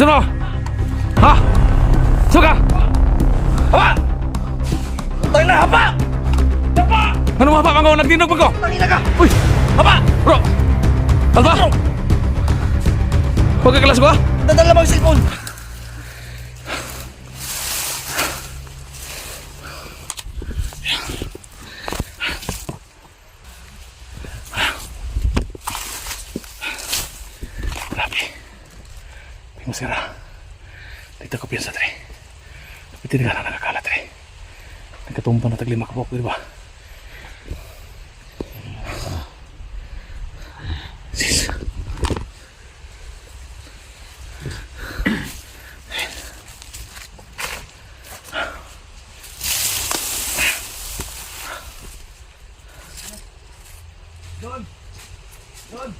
Sino? Ha? Suka! Hapa! Tayo na, hapa! Hapa! Ano mga hapa? Mga nagdinog mo ko? Tangina ka! Uy! Hapa! Bro! Alba! Huwag ka kalas ko ha? Dadala mo yung cellphone! Grabe. Hindi mo sira. Dito ko piyansa, tre. Piti na nga na nakakala, tre. Nagkatumpa na taglima ka po, di ba? Sis. Don! Don!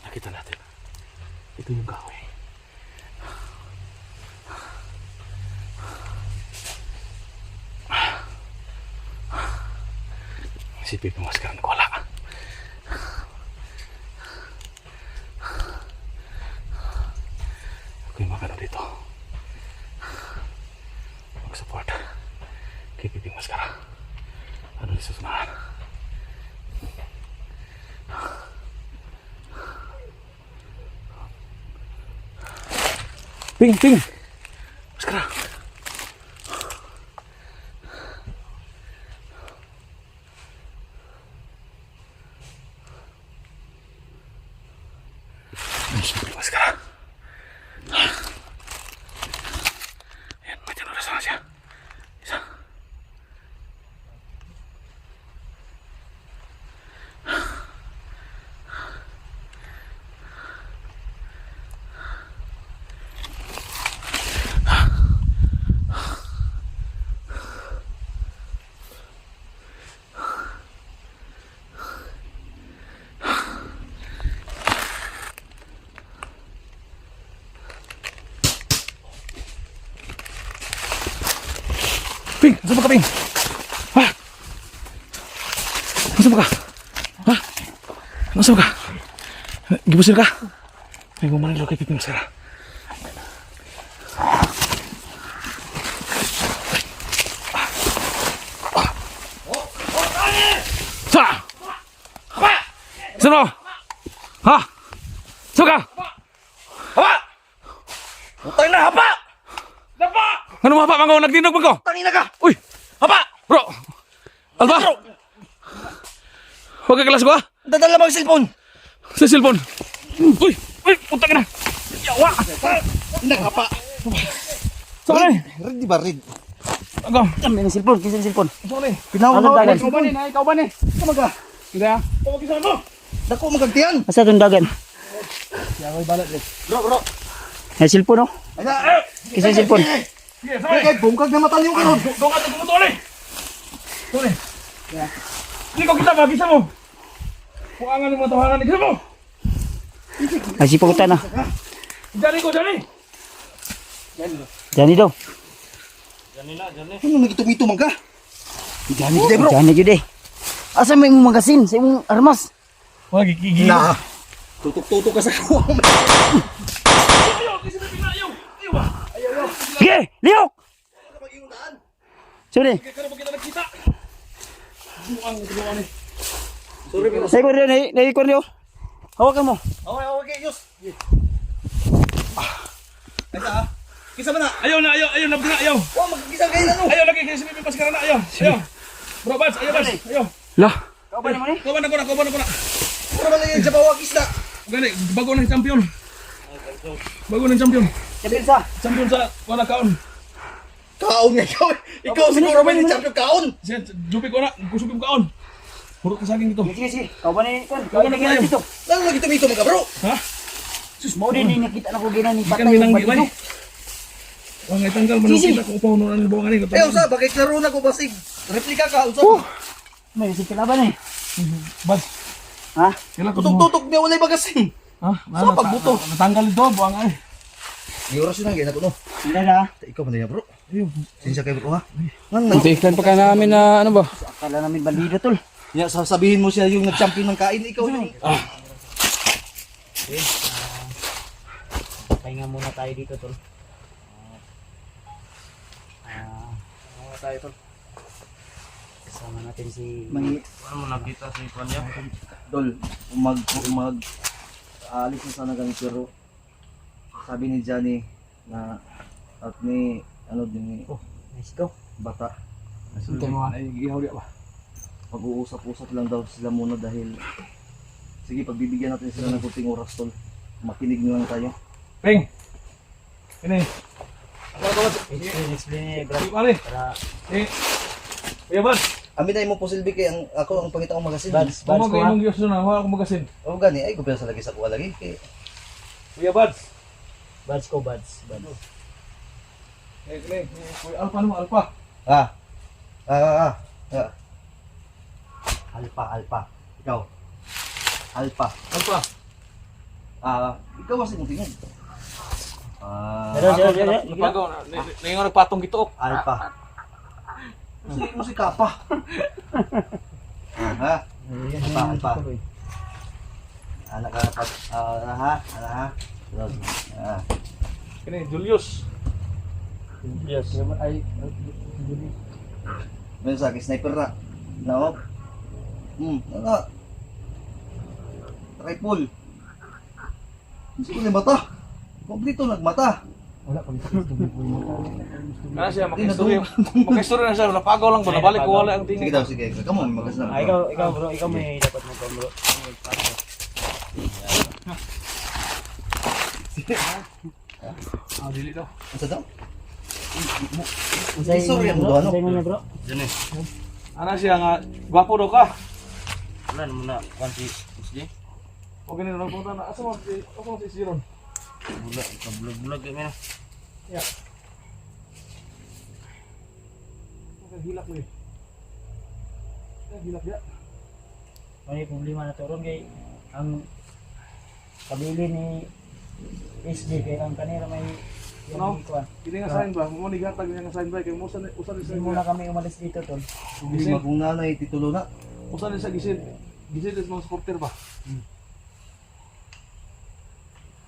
Nakita natin. Ito yung kahoy. Si Pipi Maskara nagwala. Ako yung magano dito. Mag-support kay Pipi Maskara. Ano yung susunahan? Ping! Ping! Maskara! Maskara. Ayan, may tinura sana siya. Isa. Ping! Nasaan ba ka, Ping? Ha? Nasaan ba ka? Ha? Nasaan ba ka? Gibusil ka? May gumanilo kay Pipi Maskara. Sa! Sino? Ha? Suka! Hapa! Tayo na, hapa! Hapa! Ano mga hapa? Mga nagdinog mo ko? Tangina ka! Uy! Hapa! Bro! Alba! Huwag ka kalas ko ha? Dadala mo yung cellphone! Sa cellphone! Uy! Uy! Putak na! Yawa! Naghapa! Saan ka na eh? Red di ba, red? Ako! May na cellphone, kisa cellphone. Saan ka na eh? Pinawag Alam mo dagan. cellphone. Ikaw ba ni? Kamaga! Hindi ah? Huwag isa mo! Dako magagtiyan! Asa itong dagan? Bro, bro! May cellphone oh. Ay, Kisa cellphone. Sige, sabay! Ay, bungkag na mata niyo karon! Doon ka ito pumutuloy! Tuloy! Hindi ko kita ba? Gisa mo! Puangan ng mga tawanan. Gisa mo! Ay siputan na. Dali ko! Dali! Jani daw. Ano nagito-mito man ka? Jani, Hindi, bro. Jani jud eh. Asa may imong magasin sa imong armas? Wag gigigil! Na! Tutok-tutok ka sa kuwang! Ayaw! Kasi na pinayaw! Ayaw ba? Sige, liyok. Sorry. Kaya na kita nagkita! Buang eh! Sorry, pero... Nay ko rin, nay ko rin. Hawakan mo. Okay, Yus! Ay, ka ha? Kisa ba na? Ayaw na! Ayaw! Ayaw! Ayaw! Ayaw! Wow, magkisang kayo na no! Ayaw lagi! Kaya si Pipi Maskara na! Ayaw! Ayaw! Bro, Bats! Ayaw, Bats! Ayaw! Lah. Kau ba naman eh? Kuban ako na! Kuban ako na! Pura man lang yung Jabawag isda! Gani! Bago ng champion! Bago ng champion! Sabihin sa. Champion sa wala kaon! Kaon nga ikaw! Ikaw siguro may champion kaon! Siya! Jupi ko na! Kusupin kaon! Purot ka saging ito! Sige, sige. Kau ba ni kon? Kau ba ni Ayaw. dito? Lalo lagi tumito mga bro! Ha? Mo din ni nakita na ko gina ni Ikan patay yung minanggi ba badito. eh? Wang ay tanggal man Sisi. kita ko upaw nun ang buwangan eh. Ayaw sa, bakit klaro na ko basig? Replika ka, unsa? May si kalaban eh. Bas! Ha? Kailan ko mo? Tutok-tutok niya, walay magasin. Ha? Sa pagbuto. Natanggal ito, buwang ay. Di oras yun ang gina ko, no? Hindi na. Ikaw man niya, bro. Ayun. Sinsya kayo, bro, ha? Muntikan pa ka namin na ano ba? Akala namin bandido tol. Ya, sasabihin mo siya yung nag-champion ng kain. Ikaw yung... Pahinga muna tayo dito tol. Mga tayo tol. Kasama natin si... Ano mo nakita si Kuanya? Dol, aalis na sana kami pero sabi ni Johnny na at ni ano din ni Let's go. bata Hintay mo ay ihaw di ba? pag-uusap-usap lang daw sila muna dahil sige pagbibigyan natin sila ng kunting oras tol, makinig na lang tayo. Peng! Ini. Explain ni bro. Pare. Para Eh. Kuya Bad. Amin na mo po silbi kay ako ang pangita kong magasin. Bads ko Tumag ha. imong Diyos na wala akong magasin. O gani ay gubya sa lagi sa kuha lagi kay Kuya Bad. Bads ko, bads. Eh, Kuya Alpha no, Alpha. ah. Alpha. Ikaw. Alpha. Alpha. Ikaw kasi mong tingin. Dara. Napagaw na. Ngayon nagpatong gituok. Alpha. Sige mo si Kapa. Ha? Alpha. Anak ka pag ha? Kini Julius. Yes. Ay Meron sa akin, sniper na. No? Ano? Rifle. Hindi ko na mata. Kompleto nagmata. Wala pa dito. Kana siya makistorya. Makistorya na siya napagaw lang ba nabalik ko wala ang Sige tingin. daw, sige. Come on, magas na. Ikaw bro, ikaw may dapat mo bro. Dili daw. Ano daw? Unsay Sorry, mo ano, bro? ano? Unsay mo niya, bro? Diyan eh. Ana siya nga gwapo daw ka. Wala naman na kuan si SD. O ganun lang punta na. Asa mo si Siron? Bula, kabulag-bulag kami na. Ya. Hilak ni. Hilak ya. May problema na to ron kay ang kabili ni SD kay ang kanira may Ano? yung kuan. Kini nga sign ba? Mo ni gatag nga sign ba kay usan ni Hindi muna kami umalis dito tol. Hindi mo kung nanay titulo na. usan ni sa gisid. Gisid is mga supporter ba?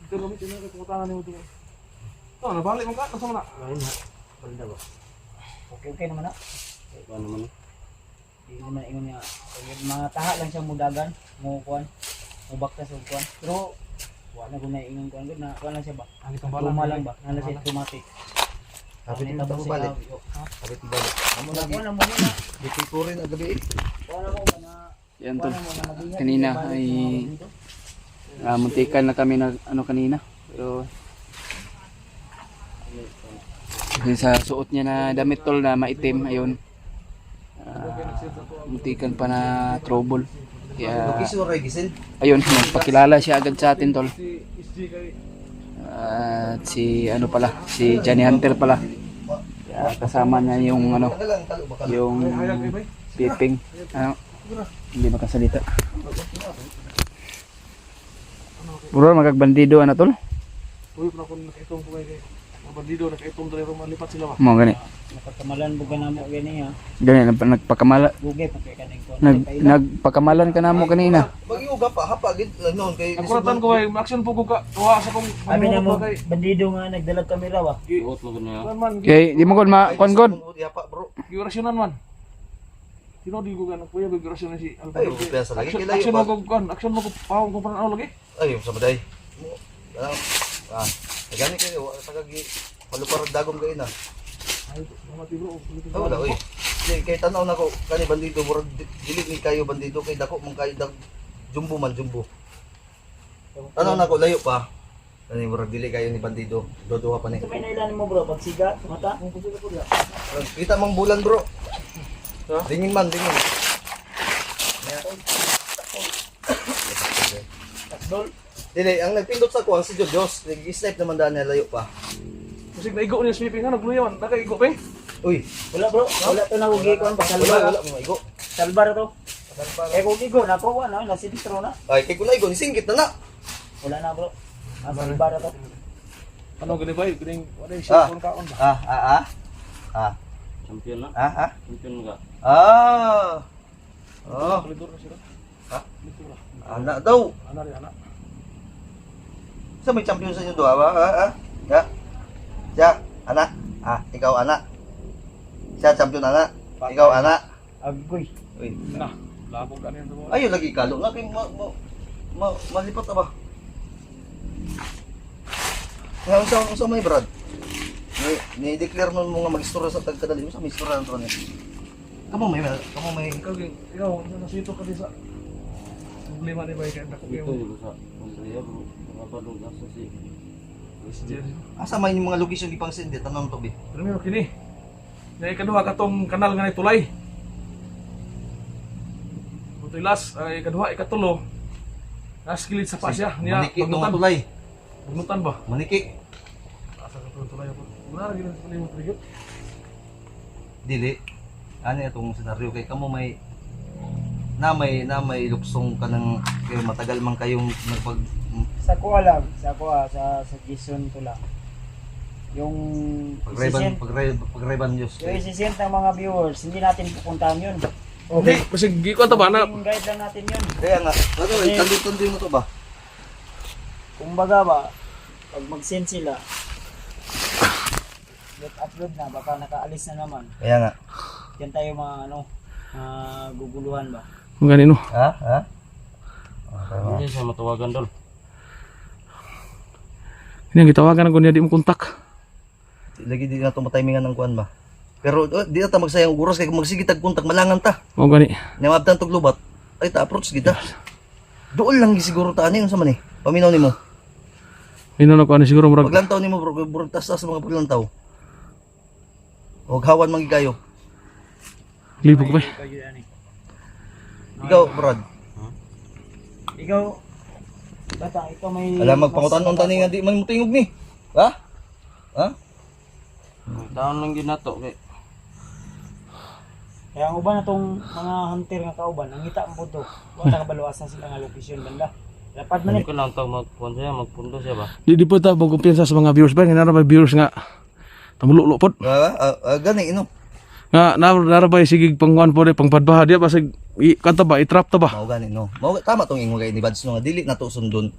Ito kami tinay kay kutangan nimo to. Oh, nabalik mo ka nasa man na. Ayun na. Balda ba? Okay naman na. Kuan naman. Hindi naman ingon niya. Mga taha lang siya mudagan, mo kuan. Mo baktas og kuan. Pero wala ko na ingon kuan na kuan lang siya ba. Ang itong balang Tuma lang ba? Nala siya automatic. Kapit mo Tapos tapo balik. Ha? Kapit mo balik. Amo Kuan lagi. na mo na. Dito ko rin ang gabi. Kuan na mo ba na Yan kuan tol. na mo na mag-ingat. Kanina Balik ay mo dito. muntikan na kami na ano kanina. Pero yung sa suot niya na damit tol na maitim ayun. Muntikan pa na trouble. Kaya Location ray gisin. ayun, nagpakilala siya agad sa atin tol. si SG kay At si ano pala, si Johnny Hunter pala. Kaya kasama niya yung ano, Kadalang talo baka. yung hayag kay bay. piping. Ano? Hindi makasalita. Bro, magagbandido ano tol? Uy, pa kun nakaitong ko kay bandido nakaitong dere malipat sila ba? Mo gani. Napagkamalan mo na mo gani ha. Gani nagpakamala Gugay pa kay kaning kuan. nagpakamalan ka na mo kanina. Mag-iuga pa hapa gid noon kay. Nakuratan ko kay action po ko ka tuwa sa kong Sabi na mo kay bandido nga nagdalag kamera ba. Suot mo gani. kan man Kay di mo kon ma kon god. Hapa bro. giorasyonan man. Sino di ko kan kuya giorasyon si Ay, Alvaro. biasa lagi kay Action layo mo pa. ko kan, action mo ko pawon ko pa ano lagi. Ay, sa baday. Gani kayo tagagi paluparad dagom gay na. Ay, mati bro. Ah, wala oy. Di kay tanaw nako kani bandido murag dili ni kayo bandido kay dako man kayo dag jumbo man jumbo. Tanaw nako layo pa. Kani murag dili kayo ni bandido. Doduha pa ni. May nailan mo bro pag siga mata. Kita mang bulan bro. Ha? Dingin man dingin. Dol. Dili ang nagpindot sa kuha si Jojos. Nag-snipe naman daan niya layo pa. Musik na igo niya sweeping nga nagluyawan. Nakaigo pa eh. Uy, Wala bro, wala to na ugi kuan pa wala salbar. wala mo maigo. Salbar to. Eh kung igo na ko ano, nasi litro na. Ay, kay kulay ko, singgit na na. Wala na bro. Asa ibara to. Ano gani ba? Gani wala yung Ah. shit kaon ba? Champion na. Champion ka. Oh. Kalidor na sila. Anak daw. Ana rin ana. Sa may champion sa inyo doon, Ya. Siya, anak. Ikaw anak. Siya champion anak. Ikaw anak. Agoy. Uy. Na. Labog kanin to. Ayun lagi kalo nga kay malipat na ba? Nga unsa may brad? Ni-declare mo nga mag-istorya sa tagkadali mo sa may istorya nito niya. Kamo may Ikaw, nasito ka di sa problema ni ba kay dako Ito yung yung sa Andrea bro. Nakapadong nasa si SDR. asa may yung mga location ipang send tanong to bi. Primero kini. Nay kaduha katong kanal nga ni tulay. Butoy las ay kaduha ikatulo. Nas kilid sa pasya niya Maniki tong pagnutan. tulay. Pagnutan ba? Maniki. Asa ka tulay ako. Wala ra gyud sa tulay mo trigger. Dili. Ano itong senaryo kay kamo may luksong ka ng kay matagal man kayong nagpag Sa ko lang, sa suggestion ko lang. Yung pagreban news. yung isisend ng mga viewers, hindi natin pupuntahan yun. Okay, kasi gi ko ta ba na Yung guide lang natin yun. Kaya nga, ano Okay. tandi mo to ba? Kumbaga ba, pag mag-send sila, upload na, baka nakaalis na naman. Kaya nga. Yan tayo mga guguluhan ba. kung ganino. Ha? Hindi siya matawagan dol. Ini ang gitawagan ako niya di mo kontak. Lagi di na to matimingan ng kuan ba. Pero di na ta magsayang og oras kay kung magsige tag kontak malangan ta. Mao gani. Nya mabtan tog lubat. Ay ta approach kita. Dool lang gisiguro ta ani unsa man ni. Paminaw nimo. Ino na ko ani siguro murag Paglantaw nimo bro, burag tas sa mga paglantaw. Og hawan man kayo. libog ba. Ikaw, Brad. Ikaw, bata, ito may... Alam magpangutan-on tani nga di man mo tingog ni. Ha? Taon lang yun na to. Kay Kaya ang uban na tong mga hunter nga kauban, nangita ang puto. Wala kabaluasan sila nga location banda. Dapat man hindi ko lang tawag magpuan siya, magpundo siya ba? Di po ta magkumpiyansa sa mga viewers ba nga ba viewers nga tamululo pod. Gani ino. Nga narabay sige pangwan po pangpadbaha dia basig kanta ba itrap ta ba. Mao gani no. Mao tama tong ingon kay ni Bads no nga dili nato sundon.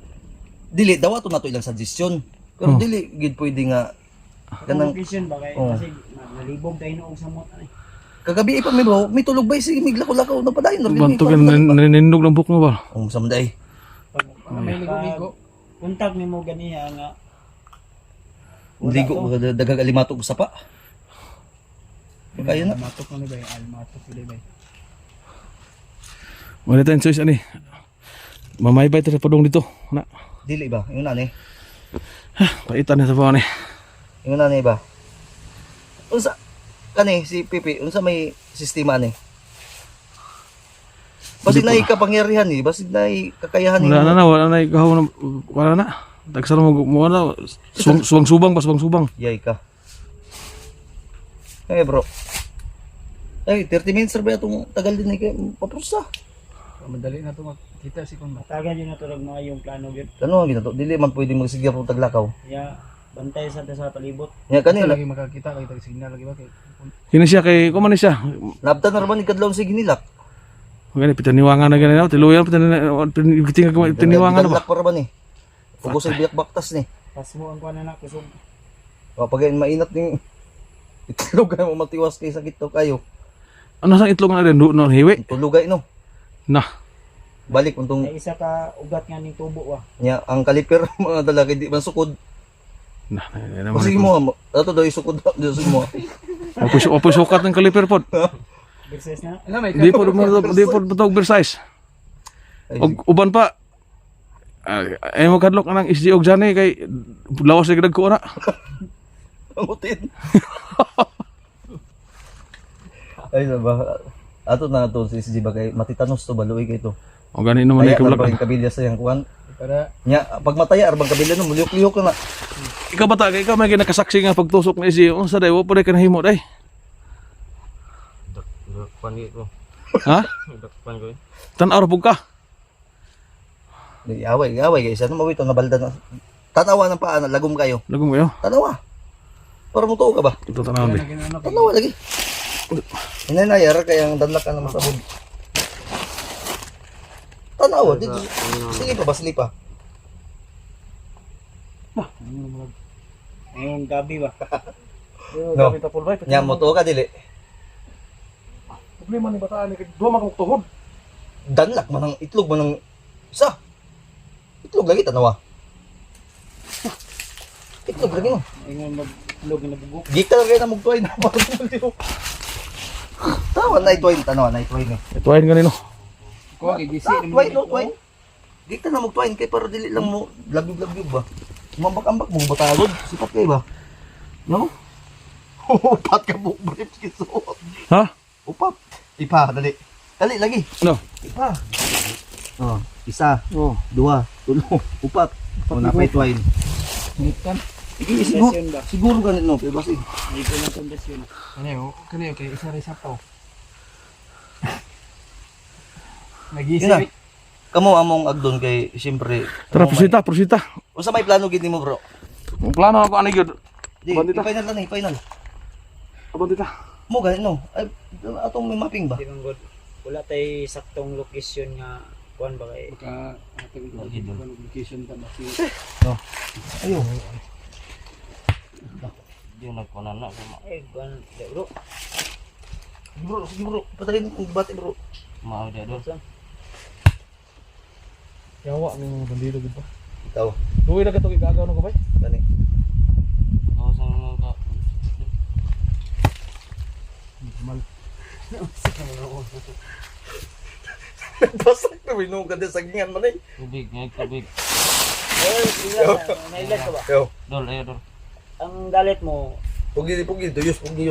Dili daw ato nato ilang suggestion. Pero dili gid pwede nga ang kanang location ba kay Oh. kasi nalibog tayo noong samot ani. kagabi pa may tulog ba sige miglako-lako na padayon na Banto kan nanindog ng buk mo ba. samday. Pag may ligo-ligo. Kontak nimo ganiya nga Ligo dagag alimato sa pa. Kaya na. matok na ba almatok pili ba. Wala tayong choice ani. Mamaybay tayo padong dito. Na. Dili ba? Ingon na ni. Paitan na sa bawa ni. Ingon na ni ba? Unsa kani si Pipi, unsa may sistema ni? Basig na ikapangyarihan ni, basig na kakayahan ni. Wala na ikaw na wala na. Tagsara mo na suwang-subang pas subang. Yay ka. Hey bro. Ay, 30 minutes ra ba itong tagal din kay papusa. Madali na to makita si kun. Tagan din na to mga yung plano gyud. Ano ang ginato? Dili man pwede magsigya pag taglakaw. Ya bantay sa palibot. Nya kanila. Makakita kay tag signal lagi ba kay. Kini siya kay kuman ni siya. Nabtan na raman ikadlaw si ginilak. Gani pitaniwangan na gani na tiluyan pitaniwangan na ba. Taglak para ba ni? Ugos ay biyak baktas ni. Pas mo ang kuan na kusog. O pag mainat ning itlog mo matiwas kay sakit to kayo. Ano sa itlog na rin no hiwi. Tulugay no. Na. Balik untong Ay isa ka ugat nga ning tubo wa. nya ang kaliper mga dalaki di man sukod. Na. Sige mo ato daw isukod daw mo. Opo sukat ng kaliper pod. Versus na. Di pod tog oversize. Og uban pa ay mo kadlok nang SG og jani kay lawas sa gidag ko na. Amutin. Ay ba ato na to si SG ba kay matitanos to baluy kay to. O gani naman Kaya ay kablak. ang kabilya sa yang kuan. Para Nya pag mataya arbang kabilya no muliyok-liyok na. Ikaw bata kay ikaw may nakasaksi nga pagtusok ni SG. Unsa day wa pud ka nahimo day. Kuan ko. Ha? Dakpan ko eh. Tanaw ra pug ka. Away guys. Ano mo ito nabalda na. Tanawa ng paa na lagom kayo. Lagom kayo. Tanawa. Para mo tuo ka ba? Ito tanaw be. Tanawa lagi. Inanayar kaya ang danlak ka na masabog. Tanawa. Silipa ba? Silipa. Ayun, gabi ba? No. Nya mo tuo ka dili. Problema ni bataan ni duha man kog tuhod. Danlak man ang itlog man ang isa. Itlog lagi tanawa. Itlog lagi mo. Ayun, mag-log na bugok. Gikta lang kayo na magtuay na parang tawa na ituay tanawa na ituay ni. Ituain ganino. Ko gigisi Tuay no tuay. Gikta na magtuay kay para dili lang mo lagyog ba. Mambak-ambak mo batagod. Sipat kay ba? No? Upat ka mo briefs kisuot. Ha? Upat. Ipa dali. Dali lagi. No. Ipa. Oh, isa, Oh. dua, tulo, upat. O napay tuay. Gikan. Siguro, Pundasyon ba? siguro ganit no, pero basi. Dito na pundasyon. Kani kay isa ra sapaw. Yun na. Kamo among agdon kay siyempre. Tara prosita. Unsa may plano gid nimo, bro? Ang plano ako ani gyud. Di, Bandita. final na ni, final. Abang dita. Mo ganit no. Ay atong may mapping ba? Di man good. Wala tay saktong location nga kuan ba kay Ka ating location ta ba si Ayo. Di nagkunan na ko. eh kuan di, bro. Bro, sige bro, patayin ang bati bro. Maaw dia dol. Yawa ning bandido gid pa. Ikaw, Duwi na katong igagaw ng kabay. gani. Ako sa mga ka. Basak na minung ka sa gingan man eh. Tubig, ngay tubig. Nailan ka ba? Yo, Dol, ayo dol. Ang dalit mo, pugi tuyos. Bugi,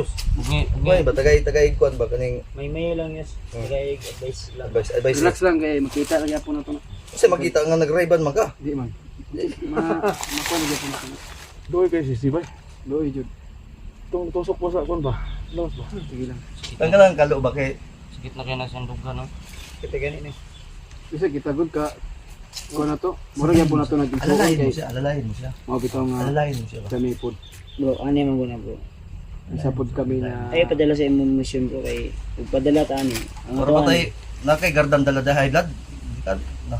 May ba tagay kuan ba kaning may lang yes. Kaya advice lang. advice. relax lang kay makita lang yapon nato na. Kasi makita nga nagrayban man ka. Di man. Makuha gyapon nato na. Duwi kay si Sibay. Loy jud. Tong tusok mo sa kon ba? Lawas ba? Sige lang. Tanggalan kalo ba kay Sakit na kayo na siyang duga no. Kita gani ni. Bisa kita good ka ko na to. Mura gyapon nato naging alalahin mo siya. Mao bitaw nga Alalahin mo siya ba? kami pod. Bro, ano man guna bro? Isa pod kami na Ay padala sa imong mission bro kay ug padala ta ani. Ang Para atuan, patay na kay gardan dala high blood. Na,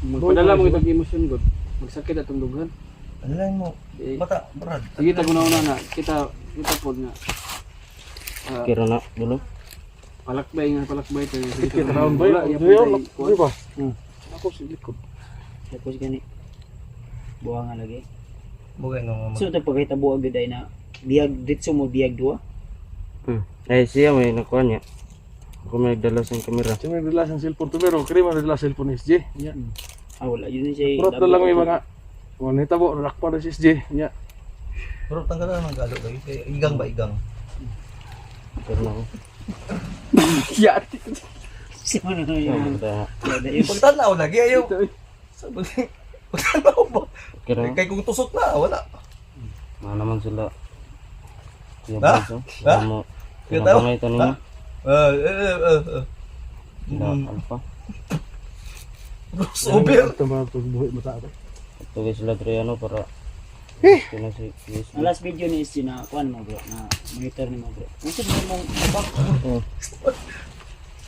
magpadala mo itong emotion god. Magsakit atong dughan. alalahin mo. Eh, Mata, brad. Sige ta una na kita pod nga. Kira na dolo. Palakbay to. Kita raon ba? Wala, Duwi yapon tayo Duwi ba? Hmm. Ako si likod. tapos gani. Buha nga lagi. Bugay no. So ta pagkita buha gid ay na biyag ditso mo biyag duwa. Ay siya may nakuha niya. Ako may nagdala sa kamera. Siya may dala siyang cellphone to pero kaya man dala cellphone ni SJ. Nya. Ah wala yun siya. Purot na lang may mga wanita bo rakpa na si SJ. Nya. Pero tanggalan ng galo lagi kay igang ba igang. Pero na ako. Ya. Si ano yun. Kita. Pagtanaw lagi ayo. Sabi pagtanaw ba? Kira. Kay kung tusok na wala. Mana naman sila. Kaya Ha? ba so? Ha? Mo. Kaya Kaya tao? pangay ito ninyo. Sila alpa. Sober. Ito ba ito buhay mata ba? Ito guys sila Triano para. Kina si Chris. Ang last video ni is na kuan mo bro na monitor ni mo bro. Unsa mo mong abak?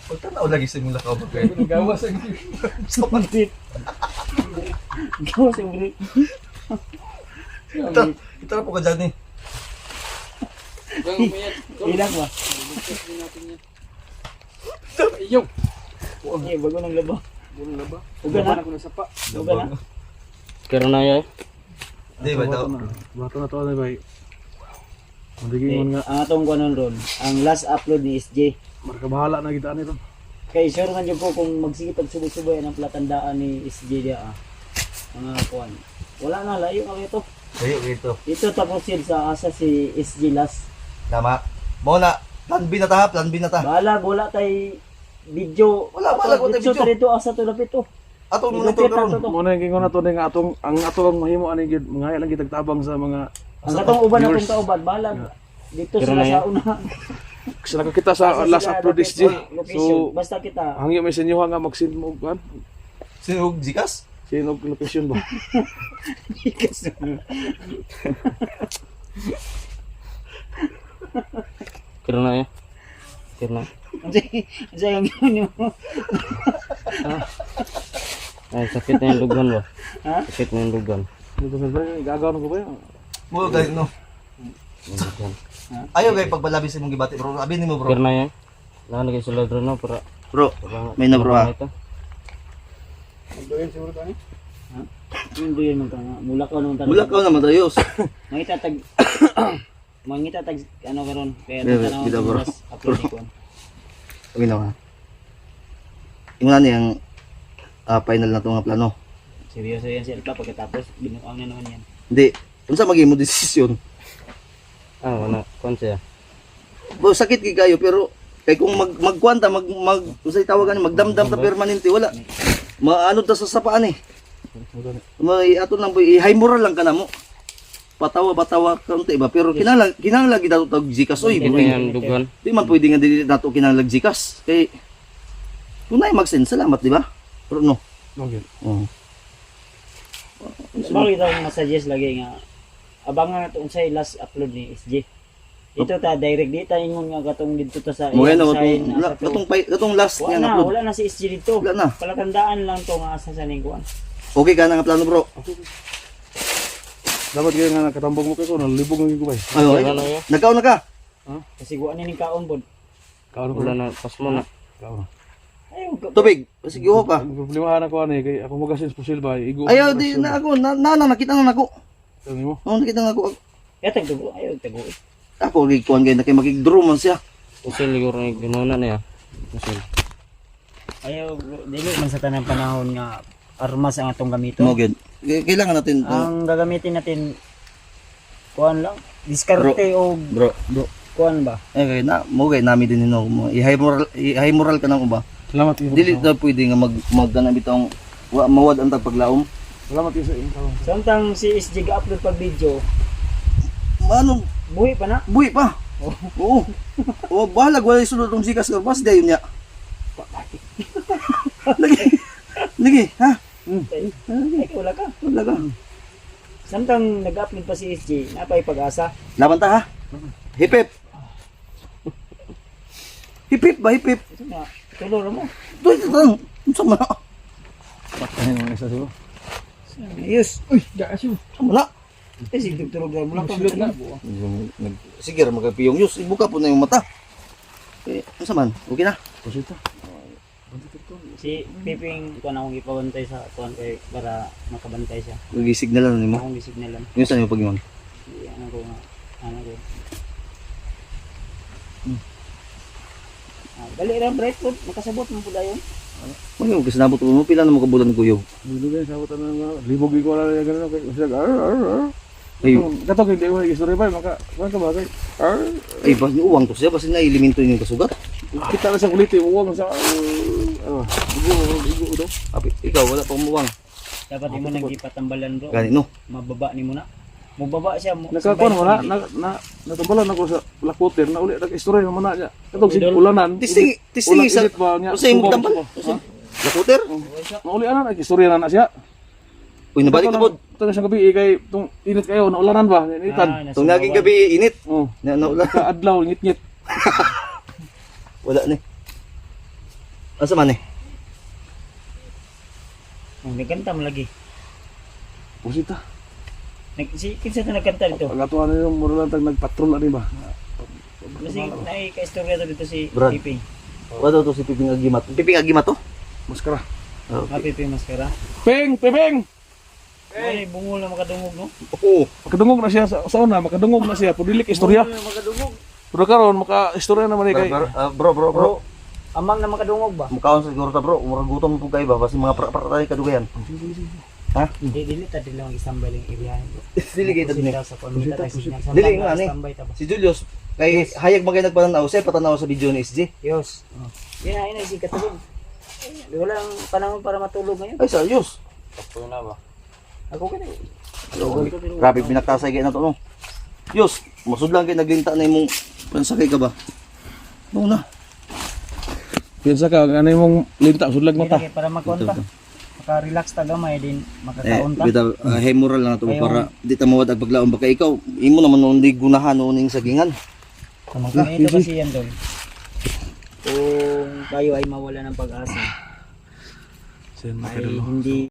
Pagtanaw lagi sa imong lakaw ba kay. Gawas ang Sa pandit. Gawa sa bro. Ito na po ka dyan eh. Ilang ba? Yo. Eh bago nang laba. Bulo na ba? Uga na. Ako na sapa. Uga na. Kira na ya. Di ba ito? Bato na to na bay. Mandigin nga. Ang atong kuan ron. Ang last upload ni SJ. Marka bahala na kita nito. Kay sure man jud ko kung magsige pagsubay-subay ang platandaan ni SJ dia ah. Mga kuan. Wala na layo na ito. Kayo ito. Ito tapos yun sa asa si SJ last. Tama. Mo na. Plan B na ta, plan B na ta. Balag wala tay video. Wala, balag, wala tay Dito video. dito asa to lapit to. Ato mo na ito karon. Mo na gingon na to nga atong ang atong mahimo ani gid mga lang gitag tabang sa mga Ang katong uban atong kauban balag. Dito Pero sila na yan. sa una. Kasi nakakita sa Basta last sila upload dapat SG. sa location. So, Basta kita. hangyo may senyo nga mag-send mo kan. Sino Gcash? Sino location ba? Kira na ya. Kira na. Ang sayang yun mo. Ay, sakit na yung dugan ba? Ha? Sakit na yung dugan. Gagawin ko ba yun? Mo guys no. Ayo guys pagbalabis imong gibati bro. Abi nimo bro. Kira na ya. Lahan lagi sila dron na para. Bro, may na bro ha. Hindi yun ka nga. Mulakaw naman talaga. Mula ka naman tayo. Mangita tag mangita tag ano karon kaya Yeah, tanaw kita, bro. upload ko. Okay na ha. Imo na niyang final na to nga plano. Seryoso yan sila pagkatapos binuang na naman yan. Hindi, unsa magimo desisyon? Ah, wala. Konse ya. Bo sakit kay kayo pero kay kung magkwanta unsay tawagan magdamdam ta permanente wala. Maano ta sa sapaan eh. May ato nang i-high moral lang ka na mo. Patawa-batawa kaunti ba pero kinahanglan kita tag Gcash oy. Sakit na yung dugan. Di man pwede nga dili nato kinahanglan Gcash kay tunay mag-send salamat di ba? Pero no. Okay. Oh. Bakit ako ma-suggest lagi nga abangan nato unsay last upload ni SG. Ito ta direct di ta ingon nga katong dito ta sa Mo ano sign, asa to. katong last Wala nga na, upload. wala na si SG dito. Wala na. Palatandaan lang to nga asa sa ning kuan. Okay ka na nga plano bro. Dapat kayo nga nakatambong mo kayo, nalibog ng ko ba? Ayo, Kira na ya. nagkaon na ka. Kasi kuan ning kaon bod. Kaano ko Wala na. Pas mo na. Kaano. Ayaw ka. Tubig, sige ho ka. Ang problema na ko ano eh, kay ako magasin posible ba, igo. Ayaw di na ako nakita na nako. Sabi mo? Oh, nakita na ako. Ya tagdugo, ayaw tago. Ako gikuan kay nakay makig-draw man siya. Usil liguro ni ginuna na ya. Usil. Ayaw dili man sa tanang panahon nga armas ang atong gamiton. Mo gid. Kailangan natin Ang gagamitin natin kuan lang, diskarte o bro. kuan ba? Eh na mo gay nami din no. I-high moral ka nang uba. Salamat iyo. Dili na pwede nga magdana bitong mawad ang tagpaglaom. Salamat iyo sa inyo. Samtang si SG ga-upload pag video, Ano, buhi pa na. buhi pa. Oo. O bahala wala isulod tong Gcash ko mas dayon niya. Lagi, ha? Ay, wala ka. Wala ka. Samtang nag-upload pa si SG, napay pag-asa. Laban ta ha. Hipip. Hipip ba hipip? Ito na, tulor mo. Ito lang. Unsa man? Ayun ang isa siguro. Ayos. Uy, gaas yun. Unsa man? Eh, si tulog na mula ka. Sige ra magapiyong yus. Ibuka po na yung mata. Eh, unsa man? Okay na. Pusita. Si Piping, kuan akong ipabantay sa kuan kay para makabantay siya. Nagi-signalan nimo. Akong gisignalan. Yung sa nimo pag-ingon. Ano ko nga. Ano ko. Dali ra bright food, makasabot mo pud ayon. Ano kasi nabot mo pila na mo kabulan kuyog. Dili kay sa utan nga libog ko wala ya ganun kay siya. Ay, Katong hindi ko history ba maka ka ba kay. ay bas ni uwang to siya basi na elemento yung kasugat. Kita na sa kulit mo wag sa ano. Igo do. Api, ikaw wala pa umuwang. Dapat imo nang gipatambalan bro. Gani no. Mababa nimo na. Mubaba siya mo. Nakakuan mo na natumbalan ako sa lakoter na uli nag-istorya naman na niya. Katong si ulanan. Tisting isa. Usa imong tambal. Lakuter. Nauli ana nag-istorya na siya. Uy nabalik ka pod. Tang sa gabi kay tung init kayo na ulanan ba? Initan. Tung naging gabi init. Oh. Na ulan. Adlaw ngit-ngit. Wala ni. Asa man ni? Nagkanta mo lagi. Pusita. Si kinsa ta nagkanta dito? Pagatuan niyo mura lang tag nagpatrol ani ba? Kasi naay ka-istorya to dito si Brad. Piping. Wala to si Piping Agimat. Piping Agimat to? Maskara. Ah, Piping maskara. Peng, peng. Ay, bungol na makadungog no. Oo. Makadungog na siya sa una, makadungog na siya. Pudilik istorya. Pero karon maka-istorya naman ni kay. Bro. Amang na makadungog ba? Mukhaon sa siguro ta bro. Murag gutom po kayo ba? Basi mga para kadugayan. Ha? Dili ta dili lang isambay lang irihan bro. Dili kay ni. Sa komita tayo signal. Dili nga ni. Isambay ta ba? Si Julius kay hayag magay nagpananaw siya patanaw sa video ni SG. Yos. Yan ay si katulog. Wala ang panahon para matulog ngayon. Ay serious. Ako na ba? Ako ka na. Grabe binaktasay kay na to no. Yus, masudlan kay naglinta na imong pansakay ka ba? Una. Piensa ka, ano yung linta, sudlag Hindi mata. na, para magkuhan ta. Maka-relax ta gamay din makakaon ta. Bitaw, hemoral lang nato Ayun. para di ta mawad ang paglaom baka ikaw imo naman nung di gunahan ning sagingan. Tamang ito kasi yan dol. Kung kayo ay mawala ng pag-asa, Sen, ay hindi